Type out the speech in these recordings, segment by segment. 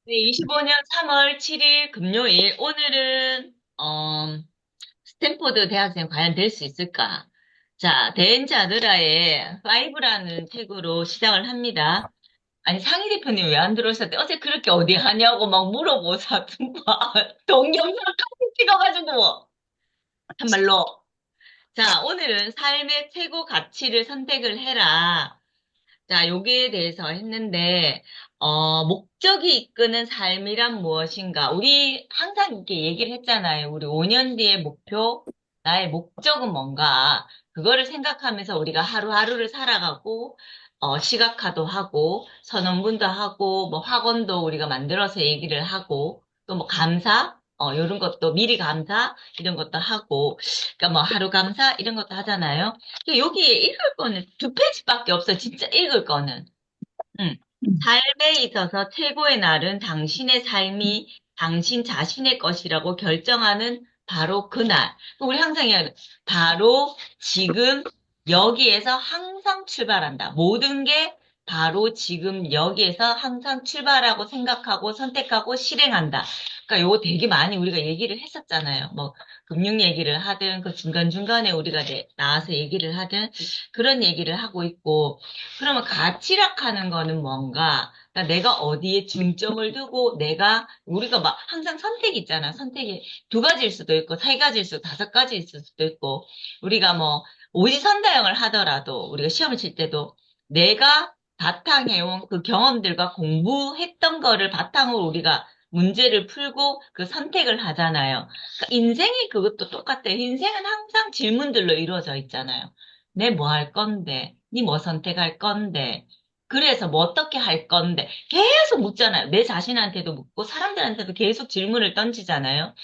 네, 25년 3월 7일 금요일, 오늘은, 스탠포드 대학생 과연 될 수 있을까? 자, 대엔자 느라의 5라는 책으로 시작을 합니다. 아니, 상희 대표님 왜 안 들어오셨대? 어제 그렇게 어디 하냐고 막 물어보사, 동영상까지 찍어가지고, 참말로. 자, 오늘은 삶의 최고 가치를 선택을 해라. 자, 여기에 대해서 했는데, 목적이 이끄는 삶이란 무엇인가? 우리 항상 이렇게 얘기를 했잖아요. 우리 5년 뒤의 목표, 나의 목적은 뭔가? 그거를 생각하면서 우리가 하루하루를 살아가고, 시각화도 하고, 선언문도 하고, 뭐 학원도 우리가 만들어서 얘기를 하고, 또 뭐 감사, 이런 것도 미리 감사, 이런 것도 하고, 그러니까 뭐 하루 감사, 이런 것도 하잖아요. 여기에 읽을 거는 두 페이지밖에 없어. 진짜 읽을 거는. 음. 삶에 있어서 최고의 날은 당신의 삶이 당신 자신의 것이라고 결정하는 바로 그날. 우리 항상 이야기하는 바로 지금 여기에서 항상 출발한다. 모든 게 바로 지금 여기에서 항상 출발하고 생각하고 선택하고 실행한다. 그러니까 요거 되게 많이 우리가 얘기를 했었잖아요. 뭐 금융 얘기를 하든 그 중간중간에 우리가 나와서 얘기를 하든 그런 얘기를 하고 있고 그러면 가치락하는 거는 뭔가? 그러니까 내가 어디에 중점을 두고 우리가 막 항상 선택이 있잖아. 선택이 두 가지일 수도 있고, 세 가지일 수도, 다섯 가지일 수도 있고, 우리가 뭐, 오지선다형을 하더라도, 우리가 시험을 칠 때도 내가 바탕해온 그 경험들과 공부했던 거를 바탕으로 우리가 문제를 풀고 그 선택을 하잖아요. 그러니까 인생이 그것도 똑같아요. 인생은 항상 질문들로 이루어져 있잖아요. 내 뭐 할 건데? 니 뭐 선택할 건데? 그래서 뭐 어떻게 할 건데? 계속 묻잖아요. 내 자신한테도 묻고 사람들한테도 계속 질문을 던지잖아요.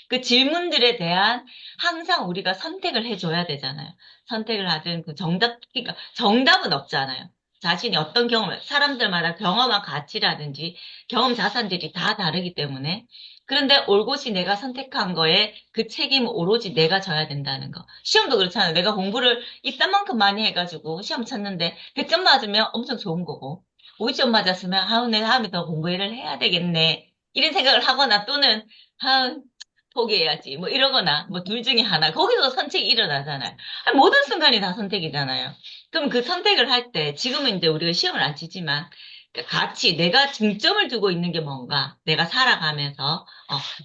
그 질문들에 대한 항상 우리가 선택을 해줘야 되잖아요. 선택을 하든 그러니까 정답은 없잖아요. 자신이 어떤 사람들마다 경험한 가치라든지 경험 자산들이 다 다르기 때문에 그런데 올곧이 내가 선택한 거에 그 책임은 오로지 내가 져야 된다는 거. 시험도 그렇잖아요. 내가 공부를 이딴만큼 많이 해가지고 시험 쳤는데 100점 맞으면 엄청 좋은 거고 50점 맞았으면 아우 내가 다음에 더 공부를 해야 되겠네. 이런 생각을 하거나 또는 아우 포기해야지 뭐 이러거나 뭐 둘 중에 하나 거기서 선택이 일어나잖아요. 아니, 모든 순간이 다 선택이잖아요. 그럼 그 선택을 할 때 지금은 이제 우리가 시험을 안 치지만 그러니까 같이 내가 중점을 두고 있는 게 뭔가 내가 살아가면서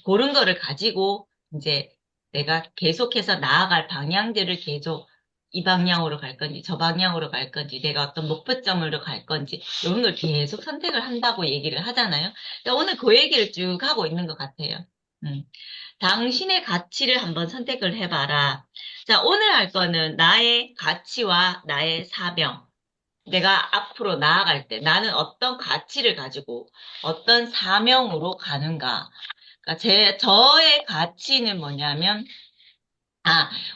그런 거를 가지고 이제 내가 계속해서 나아갈 방향들을 계속 이 방향으로 갈 건지 저 방향으로 갈 건지 내가 어떤 목표점으로 갈 건지 이런 걸 계속 선택을 한다고 얘기를 하잖아요. 그러니까 오늘 그 얘기를 쭉 하고 있는 것 같아요. 음. 당신의 가치를 한번 선택을 해봐라. 자, 오늘 할 거는 나의 가치와 나의 사명. 내가 앞으로 나아갈 때 나는 어떤 가치를 가지고 어떤 사명으로 가는가. 그러니까 저의 가치는 뭐냐면,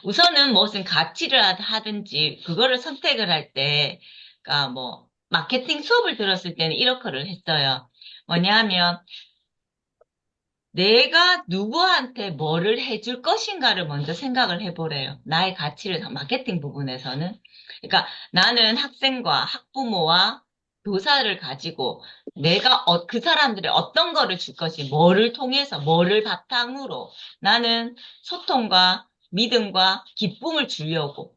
우선은 무슨 가치를 하든지, 그거를 선택을 할 때, 그러니까 뭐, 마케팅 수업을 들었을 때는 이렇게를 했어요. 뭐냐 하면, 내가 누구한테 뭐를 해줄 것인가를 먼저 생각을 해보래요. 나의 가치를, 마케팅 부분에서는. 그러니까 나는 학생과 학부모와 교사를 가지고 내가 그 사람들의 어떤 거를 줄 것이, 뭐를 통해서, 뭐를 바탕으로 나는 소통과 믿음과 기쁨을 주려고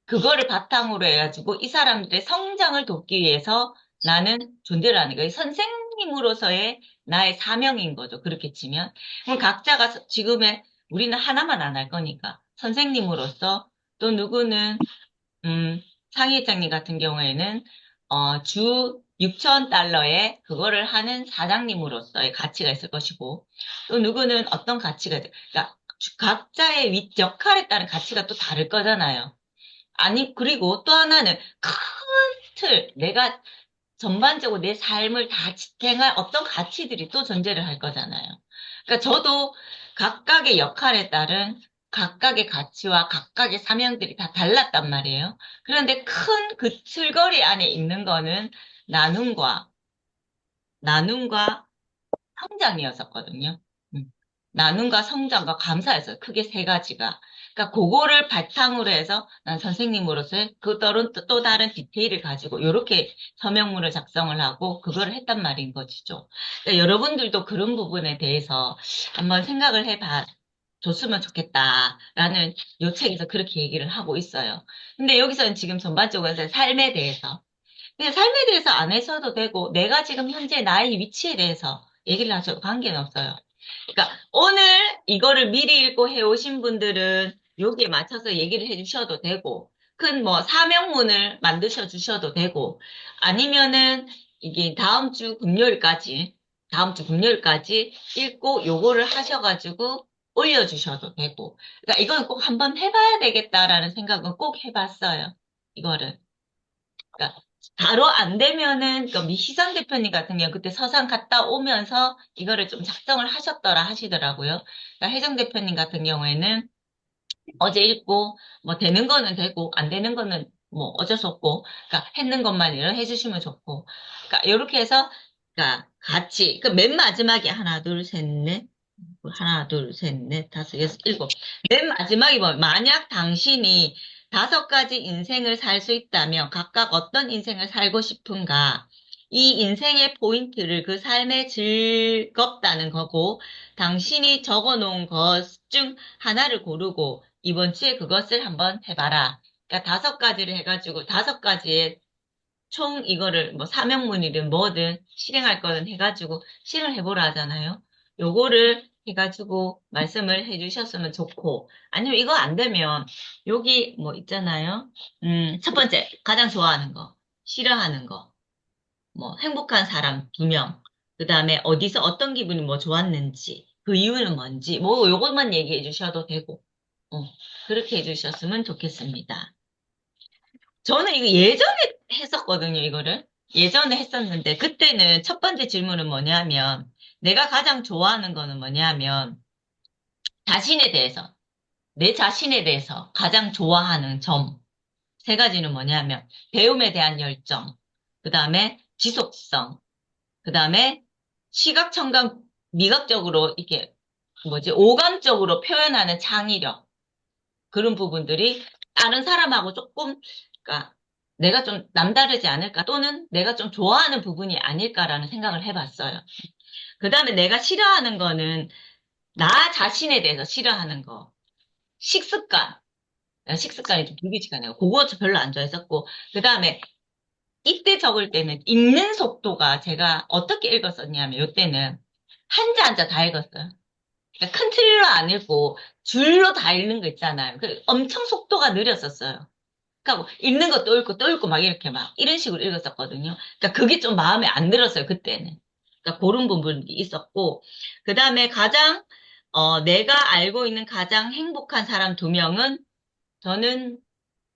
그거를 바탕으로 해가지고 이 사람들의 성장을 돕기 위해서 나는 존재를 하는 거예요. 선생님으로서의 나의 사명인 거죠. 그렇게 치면. 그럼 각자가 지금의 우리는 하나만 안 할 거니까 선생님으로서 또 누구는 상희 회장님 같은 경우에는 주 6천 달러에 그거를 하는 사장님으로서의 가치가 있을 것이고 또 누구는 어떤 가치가 그러니까 각자의 역할에 따른 가치가 또 다를 거잖아요. 아니, 그리고 또 하나는 큰 틀, 내가 전반적으로 내 삶을 다 지탱할 어떤 가치들이 또 존재를 할 거잖아요. 그러니까 저도 각각의 역할에 따른 각각의 가치와 각각의 사명들이 다 달랐단 말이에요. 그런데 큰 그 틀거리 안에 있는 거는 나눔과, 나눔과 성장이었었거든요. 음. 나눔과 성장과 감사였어요. 크게 세 가지가. 그러니까 그거를 바탕으로 해서 난 선생님으로서의 그 또 다른 디테일을 가지고 이렇게 서명문을 작성을 하고 그걸 했단 말인 것이죠. 그러니까 여러분들도 그런 부분에 대해서 한번 생각을 해봐 줬으면 좋겠다라는 요 책에서 그렇게 얘기를 하고 있어요. 근데 여기서는 지금 전반적으로 삶에 대해서 그냥 삶에 대해서 안 하셔도 되고 내가 지금 현재 나의 위치에 대해서 얘기를 하셔도 관계는 없어요. 그러니까 오늘 이거를 미리 읽고 해오신 분들은 여기에 맞춰서 얘기를 해주셔도 되고, 큰 뭐 사명문을 만드셔 주셔도 되고, 아니면은 이게 다음 주 금요일까지 읽고 요거를 하셔가지고 올려주셔도 되고, 그러니까 이건 꼭 한번 해봐야 되겠다라는 생각은 꼭 해봤어요. 이거를. 그러니까 바로 안 되면은 그 미희선 대표님 같은 경우 그때 서산 갔다 오면서 이거를 좀 작성을 하셨더라 하시더라고요. 그러니까 혜정 대표님 같은 경우에는 어제 읽고 뭐 되는 거는 되고 안 되는 거는 뭐 어쩔 수 없고 그러니까 했는 것만 해주시면 좋고 그러니까 이렇게 해서 그러니까 같이 그 맨 마지막에 하나 둘 셋 넷 하나, 둘, 셋, 넷, 다섯, 여섯, 일곱. 맨 마지막이 뭐, 만약 당신이 5가지 인생을 살 수 있다면 각각 어떤 인생을 살고 싶은가? 이 인생의 포인트를 그 삶의 즐겁다는 거고, 당신이 적어 놓은 것 중 하나를 고르고, 이번 주에 그것을 한번 해봐라. 그러니까 5가지를 해가지고, 5가지의 총 이거를 뭐 사명문이든 뭐든 실행할 거는 해가지고 실행을 해보라 하잖아요. 요거를 해가지고 말씀을 해주셨으면 좋고 아니면 이거 안 되면 여기 뭐 있잖아요. 첫 번째 가장 좋아하는 거, 싫어하는 거, 뭐 행복한 사람 2명, 그 다음에 어디서 어떤 기분이 뭐 좋았는지 그 이유는 뭔지 뭐 요것만 얘기해 주셔도 되고 어, 그렇게 해주셨으면 좋겠습니다. 저는 이거 예전에 했었거든요, 이거를. 예전에 했었는데, 그때는 첫 번째 질문은 뭐냐면, 내가 가장 좋아하는 거는 뭐냐면, 자신에 대해서, 내 자신에 대해서 가장 좋아하는 점, 3가지는 뭐냐면, 배움에 대한 열정, 그 다음에 지속성, 그 다음에 시각, 청각, 미각적으로, 이렇게, 뭐지, 오감적으로 표현하는 창의력, 그런 부분들이 다른 사람하고 조금, 그러니까 내가 좀 남다르지 않을까 또는 내가 좀 좋아하는 부분이 아닐까라는 생각을 해봤어요. 그 다음에 내가 싫어하는 거는 나 자신에 대해서 싫어하는 거. 식습관. 식습관이 좀 불규칙하네요. 그거 저 별로 안 좋아했었고. 그 다음에 이때 적을 때는 읽는 속도가 제가 어떻게 읽었었냐면 이때는 한자 한자 다 읽었어요. 그러니까 큰 틀로 안 읽고 줄로 다 읽는 거 있잖아요. 엄청 속도가 느렸었어요. 그러니까 읽는 것도 읽고 또 읽고 막 이렇게 막 이런 식으로 읽었었거든요. 그러니까 그게 좀 마음에 안 들었어요, 그때는. 그러니까 그런 부분이 있었고, 그 다음에 내가 알고 있는 가장 행복한 사람 2명은 저는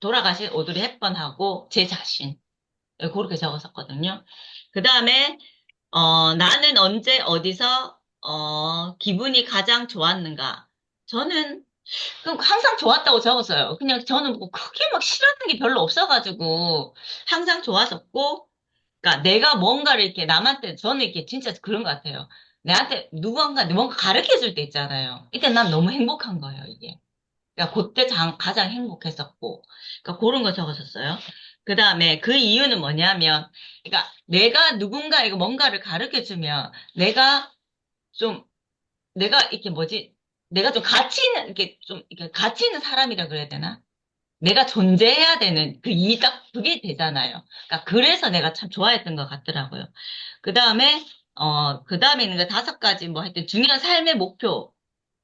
돌아가신 오드리 헵번하고 제 자신. 그렇게 적었었거든요. 그 다음에, 나는 언제 어디서, 기분이 가장 좋았는가. 저는 그럼 항상 좋았다고 적었어요. 그냥 저는 뭐 크게 막 싫어하는 게 별로 없어가지고 항상 좋았었고, 그러니까 내가 뭔가를 이렇게 남한테 저는 이렇게 진짜 그런 것 같아요. 내한테 누군가한테 뭔가 가르쳐 줄 때 있잖아요. 이때 난 너무 행복한 거예요, 이게. 그러니까 그때 가장 행복했었고, 그러니까 그런 거 적었었어요. 그 다음에 그 이유는 뭐냐면, 그러니까 내가 누군가에게 뭔가를 가르쳐 주면 좀 내가 이렇게 뭐지? 내가 좀 가치 있는, 이렇게 좀, 이렇게 가치 있는 사람이라 그래야 되나? 내가 존재해야 되는 그게 되잖아요. 그러니까 그래서 내가 참 좋아했던 것 같더라고요. 그 다음에 있는 거 5가지 뭐 하여튼 중요한 삶의 목표.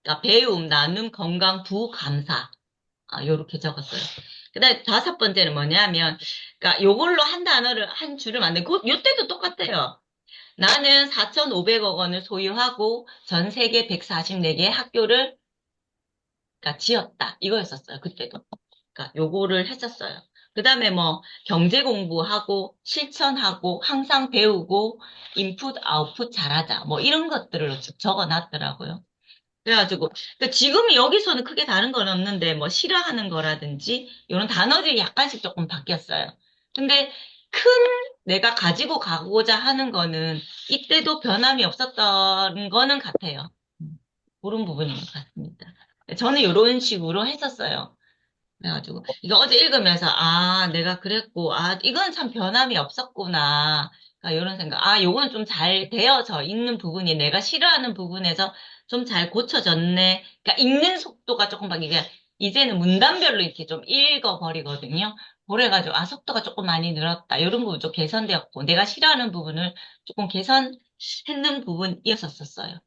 그러니까 배움, 나눔, 건강, 부감사 요렇게 적었어요. 그 다음에 5번째는 뭐냐면, 그러니까 요걸로 한 단어를, 한 줄을 만들고, 요때도 똑같아요. 나는 4,500억 원을 소유하고 전 세계 144개의 학교를 그러니까 지었다. 이거였었어요. 그때도. 그러니까 요거를 했었어요. 그 다음에 뭐 경제 공부하고 실천하고 항상 배우고 인풋 아웃풋 잘하자. 뭐 이런 것들을 쭉 적어놨더라고요. 그래가지고 그러니까 지금 여기서는 크게 다른 건 없는데 뭐 싫어하는 거라든지 이런 단어들이 약간씩 조금 바뀌었어요. 근데 큰 내가 가지고 가고자 하는 거는 이때도 변함이 없었던 거는 같아요. 그런 부분인 것 같습니다. 저는 이런 식으로 했었어요. 그래가지고, 이거 어제 읽으면서, 아, 내가 그랬고, 아, 이건 참 변함이 없었구나. 그러니까 이런 생각. 아, 요건 좀 잘 되어져 있는 부분이 내가 싫어하는 부분에서 좀 잘 고쳐졌네. 그러니까 읽는 속도가 조금 막 이게, 이제는 문단별로 이렇게 좀 읽어버리거든요. 그래가지고, 아, 속도가 조금 많이 늘었다. 이런 부분 좀 개선되었고, 내가 싫어하는 부분을 조금 개선했는 부분이었었어요.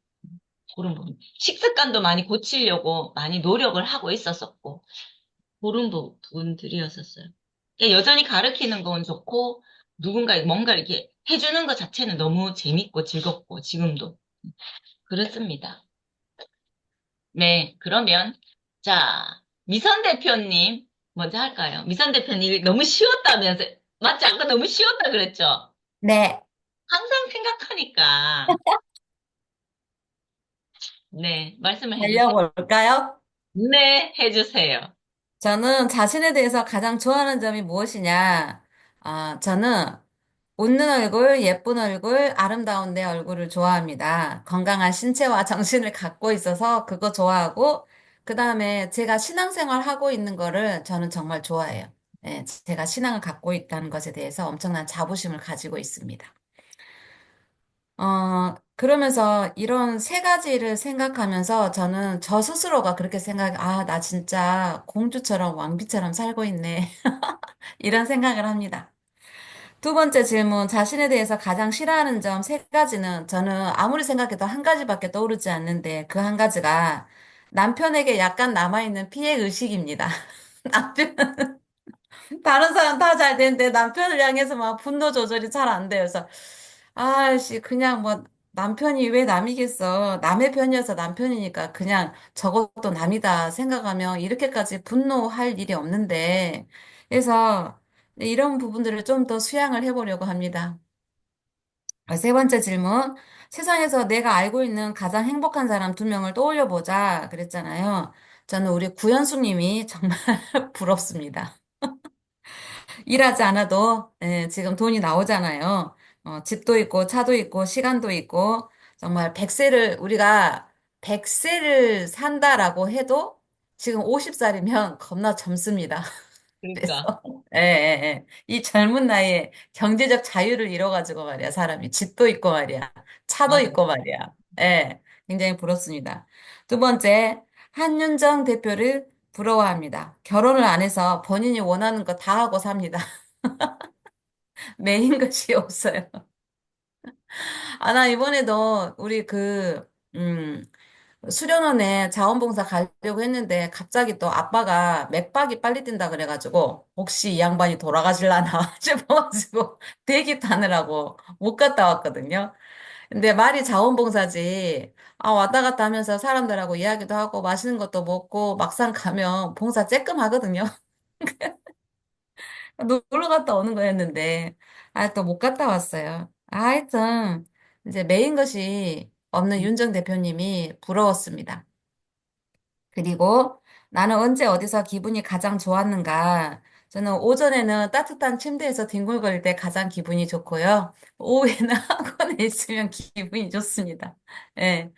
그런 부분. 식습관도 많이 고치려고 많이 노력을 하고 있었었고, 그런 부분들이었었어요. 그러니까 여전히 가르치는 건 좋고, 누군가 뭔가 이렇게 해주는 것 자체는 너무 재밌고 즐겁고, 지금도. 그렇습니다. 네, 그러면, 자, 미선 대표님, 먼저 할까요? 미선 대표님, 너무 쉬웠다면서, 맞지? 아까 너무 쉬웠다 그랬죠? 네, 항상 생각하니까, 네, 말씀을 해주세요. 달려볼까요? 네, 해주세요. 저는 자신에 대해서 가장 좋아하는 점이 무엇이냐? 저는 웃는 얼굴, 예쁜 얼굴, 아름다운 내 얼굴을 좋아합니다. 건강한 신체와 정신을 갖고 있어서 그거 좋아하고, 그 다음에 제가 신앙생활 하고 있는 거를 저는 정말 좋아해요. 예, 제가 신앙을 갖고 있다는 것에 대해서 엄청난 자부심을 가지고 있습니다. 그러면서 이런 세 가지를 생각하면서 저는 저 스스로가 그렇게 나 진짜 공주처럼 왕비처럼 살고 있네. 이런 생각을 합니다. 두 번째 질문, 자신에 대해서 가장 싫어하는 점 세 가지는 저는 아무리 생각해도 한 가지밖에 떠오르지 않는데 그 한 가지가 남편에게 약간 남아있는 피해 의식입니다. 남편, 다른 사람 다 잘 되는데 남편을 향해서 막 분노 조절이 잘 안 돼요. 그래서 아씨 그냥 뭐 남편이 왜 남이겠어. 남의 편이어서 남편이니까 그냥 저것도 남이다 생각하면 이렇게까지 분노할 일이 없는데 그래서 이런 부분들을 좀 더 수양을 해보려고 합니다. 세 번째 질문. 세상에서 내가 알고 있는 가장 행복한 사람 두 명을 떠올려 보자 그랬잖아요. 저는 우리 구현숙 님이 정말 부럽습니다. 일하지 않아도 지금 돈이 나오잖아요. 집도 있고 차도 있고 시간도 있고 정말 우리가 100세를 산다라고 해도 지금 50살이면 겁나 젊습니다. 그러니까, 그래서 이 젊은 나이에 경제적 자유를 잃어가지고 말이야 사람이 집도 있고 말이야 차도 맞아. 있고 말이야. 예, 굉장히 부럽습니다. 두 번째 한윤정 대표를 부러워합니다. 결혼을 안 해서 본인이 원하는 거 다 하고 삽니다. 메인 것이 없어요. 아, 나 이번에도 우리 수련원에 자원봉사 가려고 했는데 갑자기 또 아빠가 맥박이 빨리 뛴다 그래가지고 혹시 이 양반이 돌아가실라나 싶어가지고 대기 타느라고 못 갔다 왔거든요. 근데 말이 자원봉사지. 아, 왔다 갔다 하면서 사람들하고 이야기도 하고 맛있는 것도 먹고 막상 가면 봉사 쬐끔 하거든요. 놀러 갔다 오는 거였는데, 아, 또 못 갔다 왔어요. 하여튼, 이제 메인 것이 없는 윤정 대표님이 부러웠습니다. 그리고 나는 언제 어디서 기분이 가장 좋았는가? 저는 오전에는 따뜻한 침대에서 뒹굴거릴 때 가장 기분이 좋고요. 오후에는 학원에 있으면 기분이 좋습니다. 예.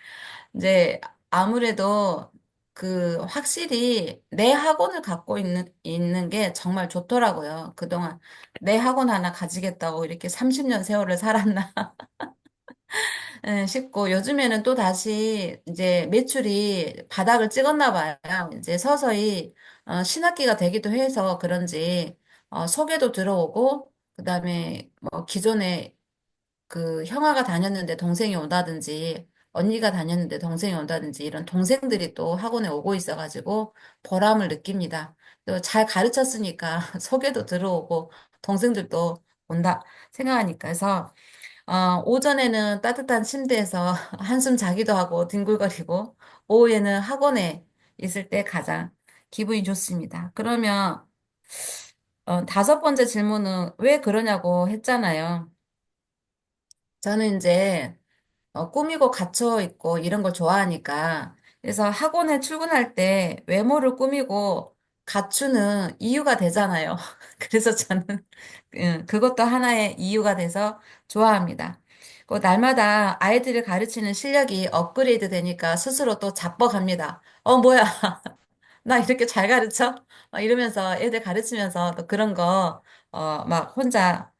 이제 아무래도 확실히 내 학원을 갖고 있는 게 정말 좋더라고요. 그동안 내 학원 하나 가지겠다고 이렇게 30년 세월을 살았나 싶고 요즘에는 또 다시 이제 매출이 바닥을 찍었나 봐요. 이제 서서히 신학기가 되기도 해서 그런지 소개도 들어오고 그다음에 뭐 기존에 형아가 다녔는데 동생이 온다든지, 언니가 다녔는데 동생이 온다든지, 이런 동생들이 또 학원에 오고 있어가지고 보람을 느낍니다. 또 잘 가르쳤으니까 소개도 들어오고, 동생들도 온다 생각하니까. 그래서, 오전에는 따뜻한 침대에서 한숨 자기도 하고, 뒹굴거리고, 오후에는 학원에 있을 때 가장 기분이 좋습니다. 그러면, 다섯 번째 질문은 왜 그러냐고 했잖아요. 저는 이제 꾸미고 갇혀 있고 이런 걸 좋아하니까. 그래서 학원에 출근할 때 외모를 꾸미고 갖추는 이유가 되잖아요. 그래서 저는 그것도 하나의 이유가 돼서 좋아합니다. 뭐 날마다 아이들을 가르치는 실력이 업그레이드 되니까 스스로 또 자뻑합니다. 뭐야. 나 이렇게 잘 가르쳐? 막 이러면서 애들 가르치면서 또 그런 거, 막 혼자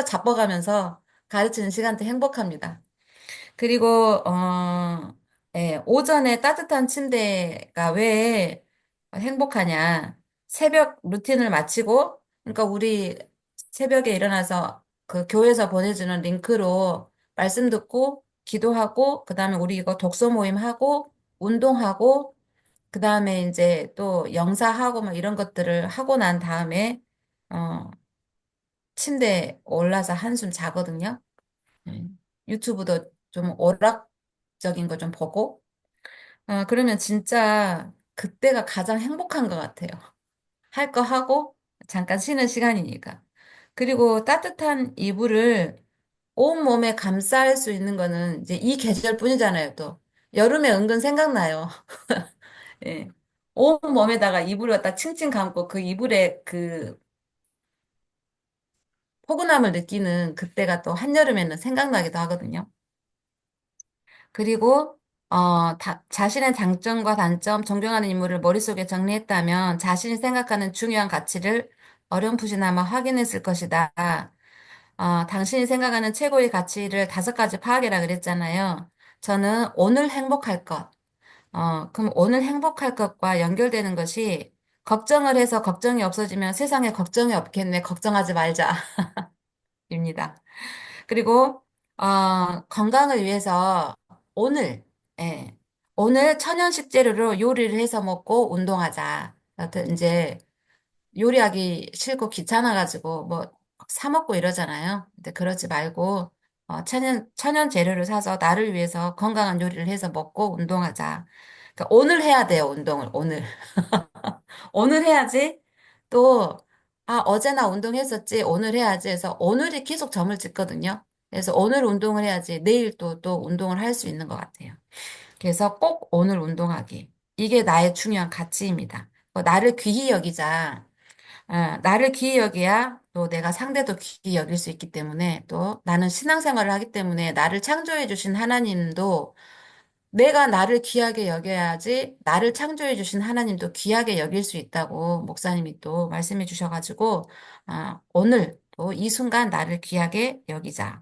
자뻑하면서 가르치는 시간 때 행복합니다. 그리고, 예, 오전에 따뜻한 침대가 왜 행복하냐. 새벽 루틴을 마치고, 그러니까 우리 새벽에 일어나서 그 교회에서 보내주는 링크로 말씀 듣고, 기도하고, 그 다음에 우리 이거 독서 모임 하고, 운동하고, 그 다음에 이제 또 영사하고 막 이런 것들을 하고 난 다음에, 어, 침대에 올라서 한숨 자거든요. 유튜브도 좀 오락적인 거 좀 보고, 그러면 진짜 그때가 가장 행복한 것 같아요. 할 거 하고 잠깐 쉬는 시간이니까. 그리고 따뜻한 이불을 온몸에 감쌀 수 있는 거는 이제 이 계절뿐이잖아요, 또. 여름에 은근 생각나요. 예. 온몸에다가 이불을 갖다 칭칭 감고 그 이불에 그 포근함을 느끼는 그때가 또 한여름에는 생각나기도 하거든요. 그리고 자신의 장점과 단점, 존경하는 인물을 머릿속에 정리했다면 자신이 생각하는 중요한 가치를 어렴풋이나마 확인했을 것이다. 당신이 생각하는 최고의 가치를 5가지 파악해라 그랬잖아요. 저는 오늘 행복할 것. 그럼 오늘 행복할 것과 연결되는 것이 걱정을 해서 걱정이 없어지면 세상에 걱정이 없겠네. 걱정하지 말자. 입니다. 그리고 건강을 위해서 오늘, 예, 오늘 천연 식재료로 요리를 해서 먹고 운동하자. 하여튼 이제 요리하기 싫고 귀찮아가지고 뭐 사 먹고 이러잖아요. 근데 그러지 말고 천연 재료를 사서 나를 위해서 건강한 요리를 해서 먹고 운동하자. 그러니까 오늘 해야 돼요, 운동을 오늘. 오늘 해야지. 또, 어제 나 운동했었지. 오늘 해야지 해서 오늘이 계속 점을 찍거든요. 그래서 오늘 운동을 해야지 내일 또 운동을 할 수 있는 것 같아요. 그래서 꼭 오늘 운동하기. 이게 나의 중요한 가치입니다. 나를 귀히 여기자. 나를 귀히 여기야 또 내가 상대도 귀히 여길 수 있기 때문에 또 나는 신앙생활을 하기 때문에 나를 창조해 주신 하나님도 내가 나를 귀하게 여겨야지 나를 창조해 주신 하나님도 귀하게 여길 수 있다고 목사님이 또 말씀해 주셔가지고 오늘 또 이 순간 나를 귀하게 여기자.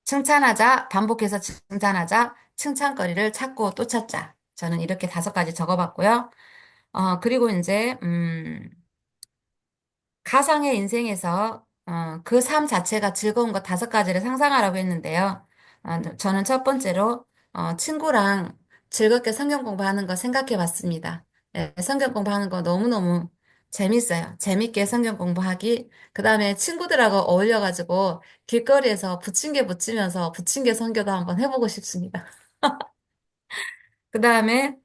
칭찬하자, 반복해서 칭찬하자, 칭찬거리를 찾고 또 찾자. 저는 이렇게 5가지 적어봤고요. 그리고 이제 가상의 인생에서 그 삶 자체가 즐거운 것 5가지를 상상하라고 했는데요. 저는 첫 번째로 친구랑 즐겁게 성경 공부하는 거 생각해 봤습니다. 예, 성경 공부하는 거 너무너무 재밌어요. 재밌게 성경 공부하기. 그 다음에 친구들하고 어울려가지고 길거리에서 부침개 부치면서 부침개 선교도 한번 해보고 싶습니다. 그 다음에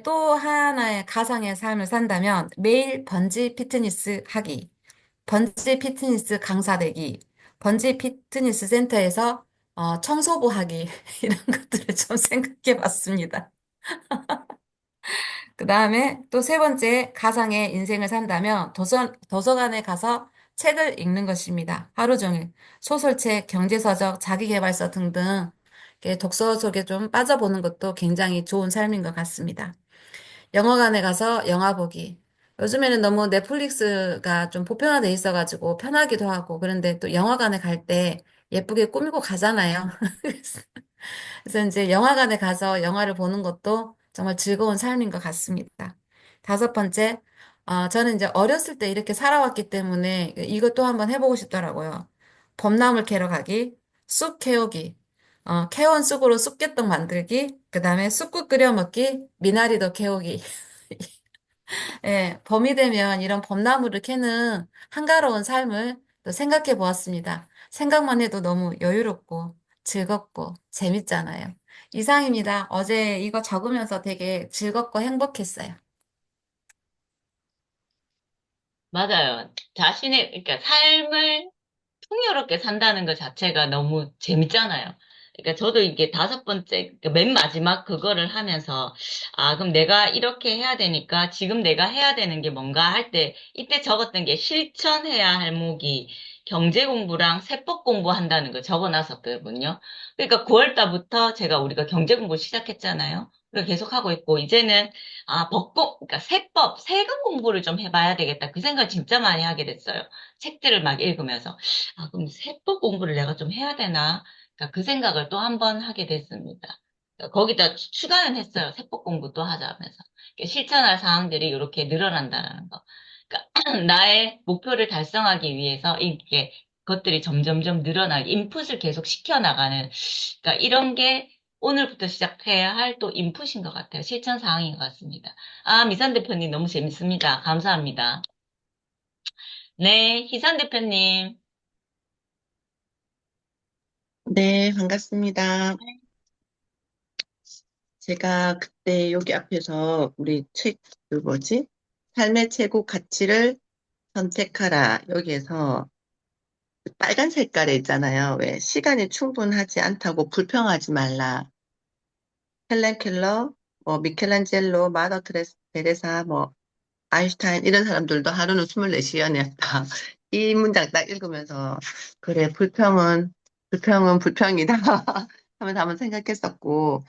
또 하나의 가상의 삶을 산다면 매일 번지 피트니스 하기. 번지 피트니스 강사 되기, 번지 피트니스 센터에서 청소부 하기, 이런 것들을 좀 생각해 봤습니다. 그 다음에 또 3번째, 가상의 인생을 산다면 도서관에 가서 책을 읽는 것입니다. 하루 종일. 소설책, 경제서적, 자기계발서 등등 이렇게 독서 속에 좀 빠져보는 것도 굉장히 좋은 삶인 것 같습니다. 영화관에 가서 영화 보기. 요즘에는 너무 넷플릭스가 좀 보편화돼 있어가지고 편하기도 하고, 그런데 또 영화관에 갈 때 예쁘게 꾸미고 가잖아요. 그래서 이제 영화관에 가서 영화를 보는 것도 정말 즐거운 삶인 것 같습니다. 5번째, 저는 이제 어렸을 때 이렇게 살아왔기 때문에 이것도 한번 해보고 싶더라고요. 봄나물 캐러 가기, 쑥 캐오기, 캐온 쑥으로 쑥개떡 만들기, 그 다음에 쑥국 끓여 먹기, 미나리도 캐오기. 예, 봄이 되면 이런 봄나무를 캐는 한가로운 삶을 또 생각해 보았습니다. 생각만 해도 너무 여유롭고 즐겁고 재밌잖아요. 이상입니다. 어제 이거 적으면서 되게 즐겁고 행복했어요. 맞아요. 그러니까 삶을 풍요롭게 산다는 것 자체가 너무 재밌잖아요. 그러니까 저도 이게 5번째, 그러니까 맨 마지막 그거를 하면서, 그럼 내가 이렇게 해야 되니까 지금 내가 해야 되는 게 뭔가 할 때, 이때 적었던 게 실천해야 할 목이 경제 공부랑 세법 공부한다는 거 적어놨었거든요. 그러니까 9월 달부터 제가 우리가 경제 공부 시작했잖아요. 그걸 계속 하고 있고, 이제는, 그러니까 세법, 세금 공부를 좀 해봐야 되겠다. 그 생각 진짜 많이 하게 됐어요. 책들을 막 읽으면서. 그럼 세법 공부를 내가 좀 해야 되나? 그러니까 그 생각을 또 한 번 하게 됐습니다. 그러니까 거기다 추가는 했어요. 세법 공부도 하자면서. 그러니까 실천할 사항들이 이렇게 늘어난다는 거. 그러니까 나의 목표를 달성하기 위해서 이게 것들이 점점점 늘어나게 인풋을 계속 시켜나가는, 그러니까 이런 게 오늘부터 시작해야 할 또 인풋인 것 같아요. 실천 사항인 것 같습니다. 미선 대표님 너무 재밌습니다. 감사합니다. 네, 희선 대표님. 네, 반갑습니다. 제가 그때 여기 앞에서 우리 그 뭐지? 삶의 최고 가치를 선택하라. 여기에서 그 빨간 색깔에 있잖아요. 왜 시간이 충분하지 않다고 불평하지 말라. 헬렌 켈러, 뭐 미켈란젤로, 테레사, 뭐 아인슈타인 이런 사람들도 하루는 24시간이었다. 이 문장 딱 읽으면서 그래 불평은 불평이다 하면서 한번 생각했었고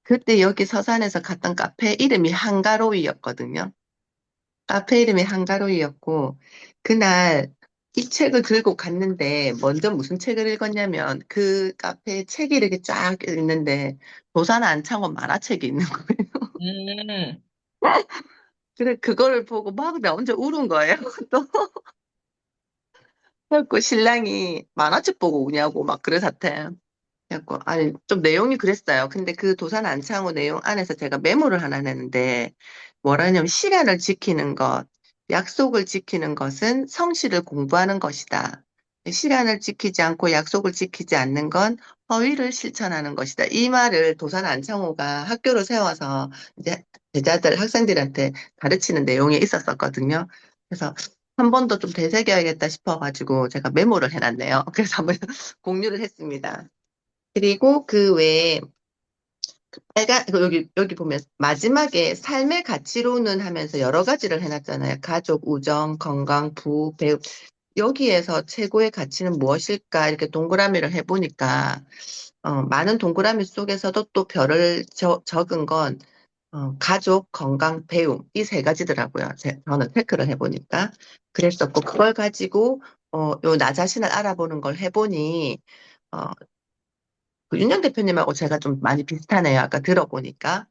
그때 여기 서산에서 갔던 카페 이름이 한가로이였거든요. 카페 이름이 한가로이였고, 그날 이 책을 들고 갔는데, 먼저 무슨 책을 읽었냐면, 그 카페에 책이 이렇게 쫙 있는데, 도산 안창호 만화책이 있는 거예요. 음, 그래, 그거를 보고 막 나 혼자 울은 거예요. 또. 그래갖고 신랑이 만화책 보고 우냐고 막 그러사태. 그래갖고, 아니, 좀 내용이 그랬어요. 근데 그 도산 안창호 내용 안에서 제가 메모를 하나 냈는데, 뭐라냐면, 시간을 지키는 것, 약속을 지키는 것은 성실을 공부하는 것이다. 시간을 지키지 않고 약속을 지키지 않는 건 허위를 실천하는 것이다. 이 말을 도산 안창호가 학교를 세워서 이제 제자들, 학생들한테 가르치는 내용이 있었었거든요. 그래서 한 번 더 좀 되새겨야겠다 싶어가지고 제가 메모를 해놨네요. 그래서 한번 공유를 했습니다. 그리고 그 외에 여기 보면 마지막에 삶의 가치로는 하면서 여러 가지를 해놨잖아요. 가족, 우정, 건강, 배우. 여기에서 최고의 가치는 무엇일까? 이렇게 동그라미를 해보니까, 많은 동그라미 속에서도 또 별을 적은 건, 가족, 건강, 배움. 이 세 가지더라고요. 저는 체크를 해보니까. 그랬었고, 그걸 가지고, 나 자신을 알아보는 걸 해보니, 어, 그 윤영 대표님하고 제가 좀 많이 비슷하네요. 아까 들어보니까.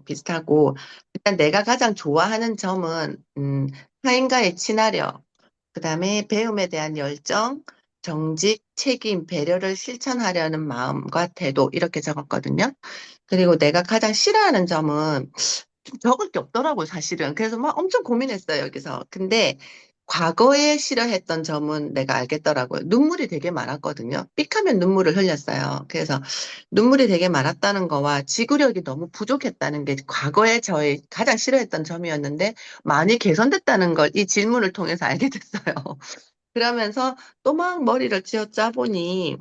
비슷하고, 일단 내가 가장 좋아하는 점은, 타인과의 친화력, 그 다음에 배움에 대한 열정, 정직, 책임, 배려를 실천하려는 마음과 태도, 이렇게 적었거든요. 그리고 내가 가장 싫어하는 점은 좀 적을 게 없더라고요, 사실은. 그래서 막 엄청 고민했어요, 여기서. 근데 과거에 싫어했던 점은 내가 알겠더라고요. 눈물이 되게 많았거든요. 삑하면 눈물을 흘렸어요. 그래서 눈물이 되게 많았다는 거와 지구력이 너무 부족했다는 게 과거에 저의 가장 싫어했던 점이었는데 많이 개선됐다는 걸 이 질문을 통해서 알게 됐어요. 그러면서 또 막 머리를 쥐어짜 보니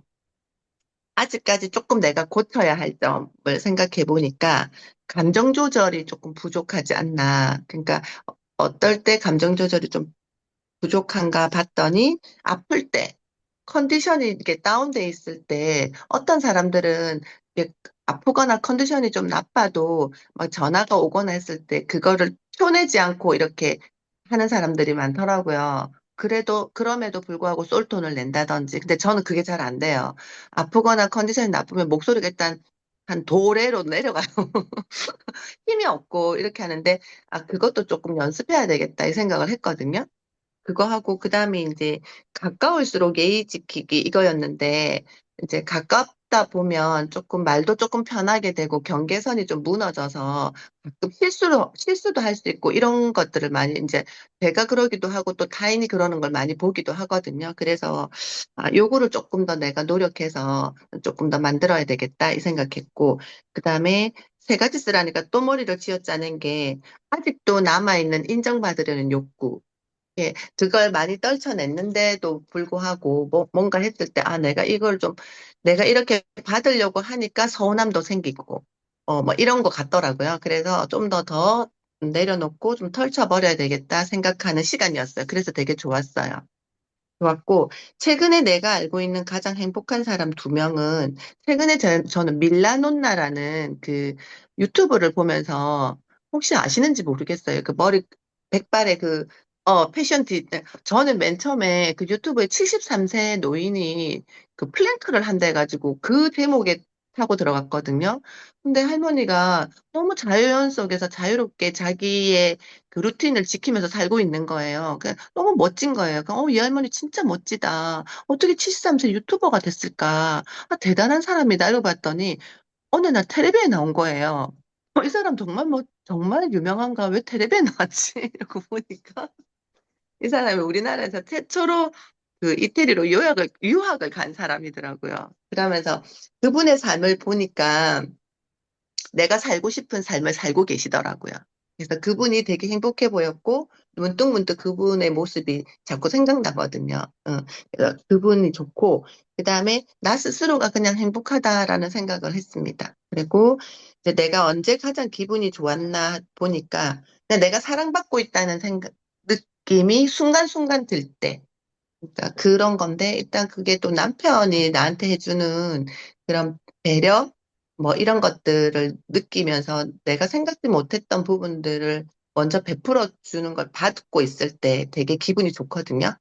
아직까지 조금 내가 고쳐야 할 점을 생각해 보니까 감정 조절이 조금 부족하지 않나. 그러니까 어떨 때 감정 조절이 좀 부족한가 봤더니 아플 때 컨디션이 이렇게 다운돼 있을 때 어떤 사람들은 이렇게 아프거나 컨디션이 좀 나빠도 막 전화가 오거나 했을 때 그거를 펴내지 않고 이렇게 하는 사람들이 많더라고요. 그럼에도 불구하고 쏠 돈을 낸다든지. 근데 저는 그게 잘 안 돼요. 아프거나 컨디션이 나쁘면 목소리가 일단 한 도래로 내려가요. 힘이 없고 이렇게 하는데, 그것도 조금 연습해야 되겠다 이 생각을 했거든요. 그거 하고 그다음에 이제 가까울수록 예의 지키기 이거였는데 이제 가깝다 보면 조금 말도 조금 편하게 되고 경계선이 좀 무너져서 가끔 실수도 할 수 있고 이런 것들을 많이 이제 제가 그러기도 하고 또 타인이 그러는 걸 많이 보기도 하거든요. 그래서 요거를 조금 더 내가 노력해서 조금 더 만들어야 되겠다 이 생각했고 그다음에 세 가지 쓰라니까 또 머리를 쥐어짜는 게 아직도 남아있는 인정받으려는 욕구. 예, 그걸 많이 떨쳐냈는데도 불구하고 뭔가 했을 때, 내가 이렇게 받으려고 하니까 서운함도 생기고, 뭐 이런 것 같더라고요. 그래서 좀 더 내려놓고 좀 털쳐버려야 되겠다 생각하는 시간이었어요. 그래서 되게 좋았어요. 좋았고, 최근에 내가 알고 있는 가장 행복한 사람 두 명은, 최근에 저는 밀라논나라는 그 유튜브를 보면서, 혹시 아시는지 모르겠어요. 그 머리, 백발의 그, 패션 저는 맨 처음에 그 유튜브에 73세 노인이 그 플랭크를 한다 해가지고 그 제목에 타고 들어갔거든요. 근데 할머니가 너무 자연 속에서 자유롭게 자기의 그 루틴을 지키면서 살고 있는 거예요. 너무 멋진 거예요. 이 할머니 진짜 멋지다. 어떻게 73세 유튜버가 됐을까? 아, 대단한 사람이다. 이러고 봤더니, 어느 날 텔레비에 나온 거예요. 이 사람 정말 정말 유명한가? 왜 텔레비에 나왔지? 이러고 보니까, 이 사람이 우리나라에서 최초로 그 이태리로 유학을 간 사람이더라고요. 그러면서 그분의 삶을 보니까, 내가 살고 싶은 삶을 살고 계시더라고요. 그래서 그분이 되게 행복해 보였고, 문득문득 그분의 모습이 자꾸 생각나거든요. 그래서 그분이 좋고, 그 다음에 나 스스로가 그냥 행복하다라는 생각을 했습니다. 그리고 이제 내가 언제 가장 기분이 좋았나 보니까, 그냥 내가 사랑받고 있다는 느낌이 순간순간 들 때, 그러니까 그런 건데, 일단 그게 또 남편이 나한테 해주는 그런 배려? 뭐 이런 것들을 느끼면서 내가 생각지 못했던 부분들을 먼저 베풀어 주는 걸 받고 있을 때 되게 기분이 좋거든요.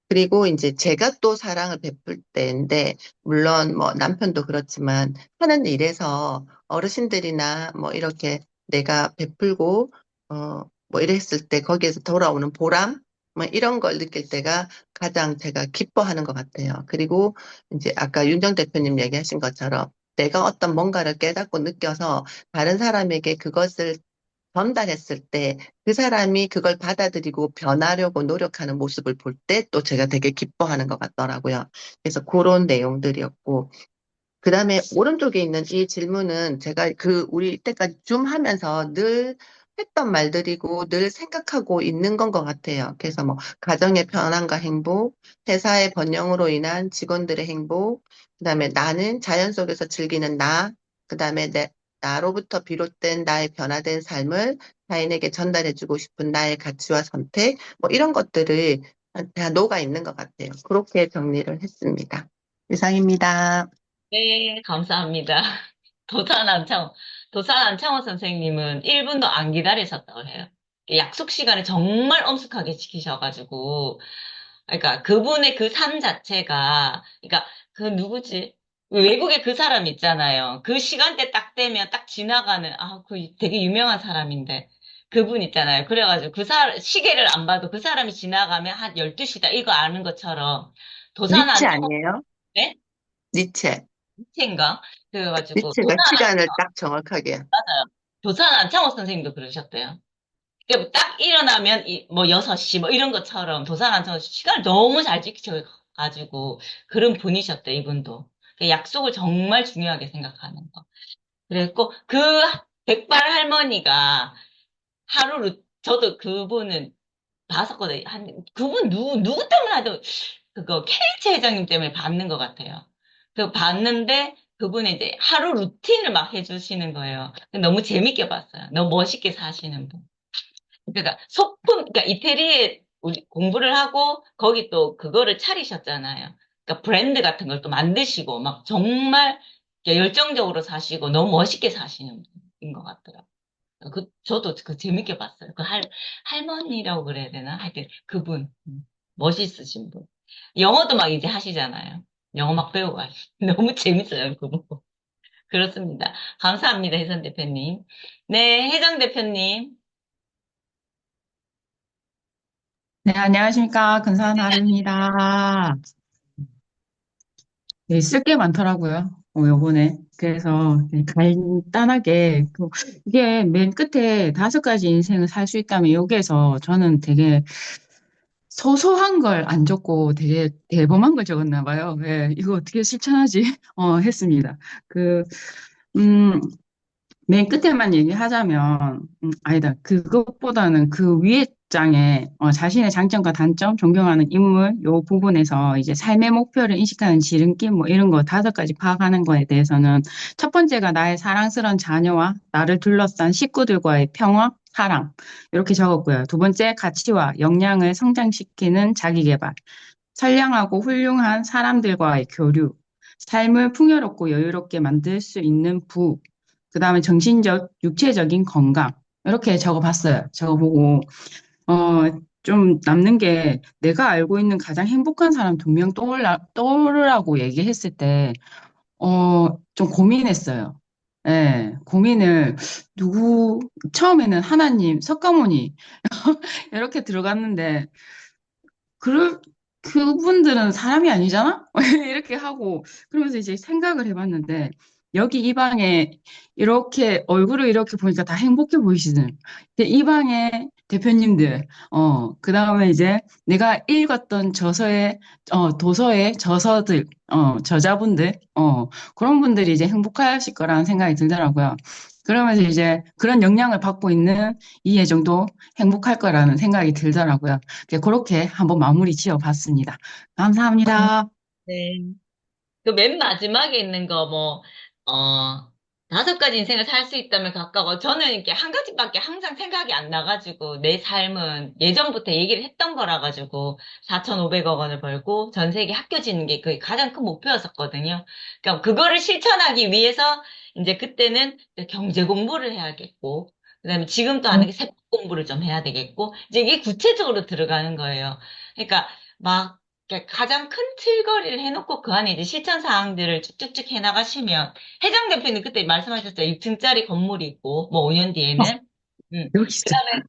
그리고 이제 제가 또 사랑을 베풀 때인데, 물론 뭐 남편도 그렇지만 하는 일에서 어르신들이나 뭐 이렇게 내가 베풀고, 뭐 이랬을 때 거기에서 돌아오는 보람? 뭐 이런 걸 느낄 때가 가장 제가 기뻐하는 것 같아요. 그리고 이제 아까 윤정 대표님 얘기하신 것처럼 내가 어떤 뭔가를 깨닫고 느껴서 다른 사람에게 그것을 전달했을 때 그 사람이 그걸 받아들이고 변하려고 노력하는 모습을 볼 때 또 제가 되게 기뻐하는 것 같더라고요. 그래서 그런 내용들이었고, 그 다음에 오른쪽에 있는 이 질문은 제가 우리 이때까지 줌 하면서 늘 했던 말들이고 늘 생각하고 있는 건 것 같아요. 그래서 뭐, 가정의 편안과 행복, 회사의 번영으로 인한 직원들의 행복, 그 다음에 나는 자연 속에서 즐기는 그 다음에 나로부터 비롯된 나의 변화된 삶을 타인에게 전달해주고 싶은 나의 가치와 선택, 뭐 이런 것들을 다 녹아 있는 것 같아요. 그렇게 정리를 했습니다. 이상입니다. 네, 감사합니다. 도산 안창호, 도산 안창호 선생님은 1분도 안 기다리셨다고 해요. 약속 시간을 정말 엄숙하게 지키셔가지고, 그러니까 그분의 그 삶 자체가, 그러니까 그 누구지? 외국에 그 사람 있잖아요. 그 시간대 딱 되면 딱 지나가는, 그 되게 유명한 사람인데, 그분 있잖아요. 그래가지고 시계를 안 봐도 그 사람이 지나가면 한 12시다. 이거 아는 것처럼, 도산 니체 안창호, 아니에요? 네? 니체. 인가 그래가지고, 니체가 시간을 딱 정확하게. 도산 안창호 선생님도 그러셨대요. 그러니까 딱 일어나면 뭐 6시 뭐 이런 것처럼 도산 안창호 시간을 너무 잘 지켜가지고 그런 분이셨대, 이분도. 그러니까 약속을 정말 중요하게 생각하는 거. 그랬고, 그 백발 할머니가 저도 그분은 봤었거든요. 그분 누구 때문에 하도, 그거, KH 회장님 때문에 받는 것 같아요. 그 봤는데, 그분이 이제 하루 루틴을 막 해주시는 거예요. 너무 재밌게 봤어요. 너무 멋있게 사시는 분. 그러니까 그러니까 이태리에 공부를 하고, 거기 또 그거를 차리셨잖아요. 그러니까 브랜드 같은 걸 또 만드시고, 막 정말 열정적으로 사시고, 너무 멋있게 사시는 분인 것 같더라고요. 저도 그 재밌게 봤어요. 할머니라고 그래야 되나? 하여튼 그분. 멋있으신 분. 영어도 막 이제 하시잖아요. 영어 막 배우고 너무 재밌어요, 그분. 그렇습니다. 감사합니다, 혜선 대표님. 네, 혜정 대표님. 네, 안녕하십니까. 근사한 하루입니다. 네, 쓸 게 많더라고요. 요번에. 그래서 간단하게, 이게 맨 끝에 5가지 인생을 살 수 있다면 여기에서 저는 되게 소소한 걸 안 적고 되게 대범한 걸 적었나 봐요. 예, 이거 어떻게 실천하지? 했습니다. 음, 맨 끝에만 얘기하자면, 아니다. 그것보다는 그 위에 장에 자신의 장점과 단점, 존경하는 인물, 요 부분에서 이제 삶의 목표를 인식하는 지름길, 뭐 이런 거 5가지 파악하는 거에 대해서는 첫 번째가 나의 사랑스러운 자녀와 나를 둘러싼 식구들과의 평화, 사랑. 이렇게 적었고요. 두 번째, 가치와 역량을 성장시키는 자기계발. 선량하고 훌륭한 사람들과의 교류, 삶을 풍요롭고 여유롭게 만들 수 있는 그 다음에 정신적, 육체적인 건강. 이렇게 적어봤어요. 적어보고, 어, 좀 남는 게 내가 알고 있는 가장 행복한 사람 2명 떠오르라고 얘기했을 때, 좀 고민했어요. 예, 고민을, 처음에는 하나님, 석가모니, 이렇게 들어갔는데, 그, 그분들은 사람이 아니잖아? 이렇게 하고, 그러면서 이제 생각을 해봤는데, 여기 이 방에 이렇게 얼굴을 이렇게 보니까 다 행복해 보이시는. 근데 이 방에 대표님들, 그 다음에 이제 내가 읽었던 도서의 저서들, 저자분들, 그런 분들이 이제 행복하실 거라는 생각이 들더라고요. 그러면서 이제 그런 영향을 받고 있는 이혜정도 행복할 거라는 생각이 들더라고요. 그렇게 한번 마무리 지어 봤습니다. 감사합니다. 네. 그 맨 마지막에 있는 거 뭐, 다섯 가지 인생을 살 수 있다면 가까워. 저는 이렇게 한 가지밖에 항상 생각이 안 나가지고, 내 삶은 예전부터 얘기를 했던 거라 가지고, 4,500억 원을 벌고, 전 세계 학교 짓는 게 그게 가장 큰 목표였었거든요. 그러니까 그거를 실천하기 위해서, 이제 그때는 경제 공부를 해야겠고, 그다음에 지금 또 하는 게 세법 공부를 좀 해야 되겠고, 이제 이게 구체적으로 들어가는 거예요. 그러니까, 막, 그러니까 가장 큰 틀거리를 해놓고 그 안에 이제 실천 사항들을 쭉쭉쭉 해나가시면 회장 대표님 그때 말씀하셨죠. 6층짜리 건물이 있고 뭐 5년 어, 뒤에는 여기 있어. 그다음에